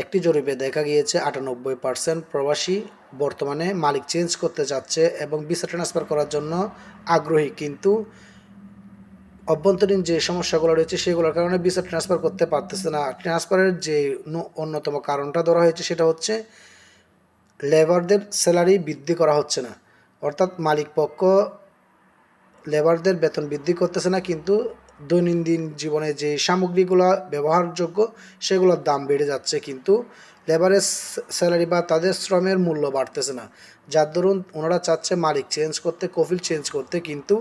একটি জরিপে দেখা গিয়েছে 98% প্রবাসী বর্তমানে মালিক চেঞ্জ করতে চাচ্ছে এবং ভিসা ট্রান্সফার করার জন্য আগ্রহী, কিন্তু অভ্যন্তরীণ যে সমস্যাগুলো রয়েছে সেগুলোর কারণে ভিসা ট্রান্সফার করতে পারতেছে না। ট্রান্সফারের যে অন্যতম কারণটা ধরা হয়েছে সেটা হচ্ছে লেবারদের স্যালারি বৃদ্ধি করা হচ্ছে না, অর্থাৎ মালিক পক্ষ লেবারদের বেতন বৃদ্ধি করতেছে না, কিন্তু দৈনন্দিন জীবনে যে সামগ্রীগুলো ব্যবহারযোগ্য সেগুলোর দাম বেড়ে যাচ্ছে, কিন্তু লেবারের স্যালারি বা তাদের শ্রমের মূল্য বাড়তেছে না। যার দরুন ওনারা চাচ্ছে মালিক চেঞ্জ করতে, কফিল চেঞ্জ করতে, কিন্তু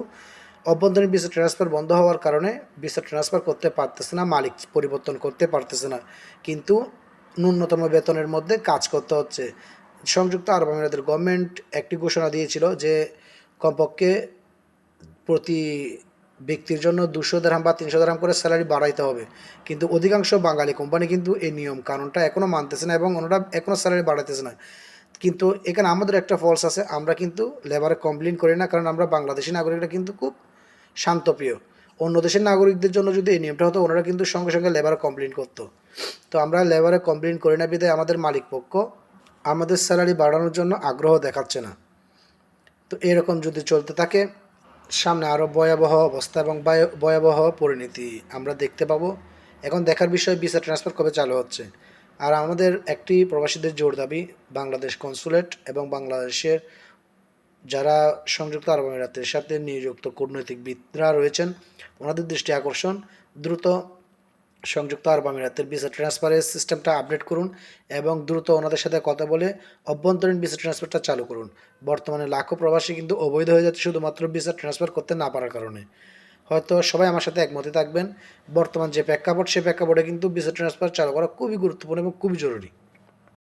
অভ্যন্তরীণ ভিসা ট্রান্সফার বন্ধ হওয়ার কারণে ভিসা ট্রান্সফার করতে পারতেছে না, মালিক পরিবর্তন করতে পারতেছে না, কিন্তু ন্যূনতম বেতনের মধ্যে কাজ করতে হচ্ছে। সংযুক্ত আরব আমিরাতের গভর্নমেন্ট একটি ঘোষণা দিয়েছিল যে কমপক্ষে প্রতি ব্যক্তির জন্য 200 দিরহাম বা 300 দিরহাম করে স্যালারি বাড়াইতে হবে, কিন্তু অধিকাংশ বাঙালি কোম্পানি কিন্তু এই নিয়ম কানুনটা এখনও মানতেছে না এবং ওনারা এখনও স্যালারি বাড়াইতেছে না। কিন্তু এখানে আমাদের একটা ফলস আছে, আমরা কিন্তু লেবারে কমপ্লেন করি না, কারণ আমরা বাংলাদেশি নাগরিকরা কিন্তু খুব শান্তপ্রিয়। অন্য দেশের নাগরিকদের জন্য যদি এই নিয়মটা হতো ওনারা কিন্তু সঙ্গে সঙ্গে লেবারে কমপ্লেন করতো। তো আমরা লেবারে কমপ্লেন করি না বিধায় আমাদের মালিক পক্ষ আমাদের স্যালারি বাড়ানোর জন্য আগ্রহ দেখাচ্ছে না। তো এরকম যদি চলতে থাকে সামনে আরও ভয়াবহ অবস্থা এবং ভয়াবহ পরিণতি আমরা দেখতে পাবো। এখন দেখার বিষয় ভিসা ট্রান্সফার কবে চালু হচ্ছে। আর আমাদের একটি প্রবাসীদের জোর দাবি, বাংলাদেশ কনসুলেট এবং বাংলাদেশের যারা সংযুক্ত আরব আমিরাতের সাথে নিযুক্ত কূটনৈতিকবিদরা রয়েছেন ওনাদের দৃষ্টি আকর্ষণ, দ্রুত সংযুক্ত আরব আমিরাতের ভিসা ট্রান্সফারের সিস্টেমটা আপডেট করুন এবং দ্রুত ওনাদের সাথে কথা বলে অভ্যন্তরীণ ভিসা ট্রান্সফারটা চালু করুন। বর্তমানে লাখো প্রবাসী কিন্তু অবৈধ হয়ে যাচ্ছে শুধুমাত্র ভিসা ট্রান্সফার করতে না পারার কারণে। হয়তো সবাই আমার সাথে একমতে থাকবেন, বর্তমান যে প্রেক্ষাপট সে প্রেক্ষাপটে কিন্তু ভিসা ট্রান্সফার চালু করা খুবই গুরুত্বপূর্ণ এবং খুবই জরুরি।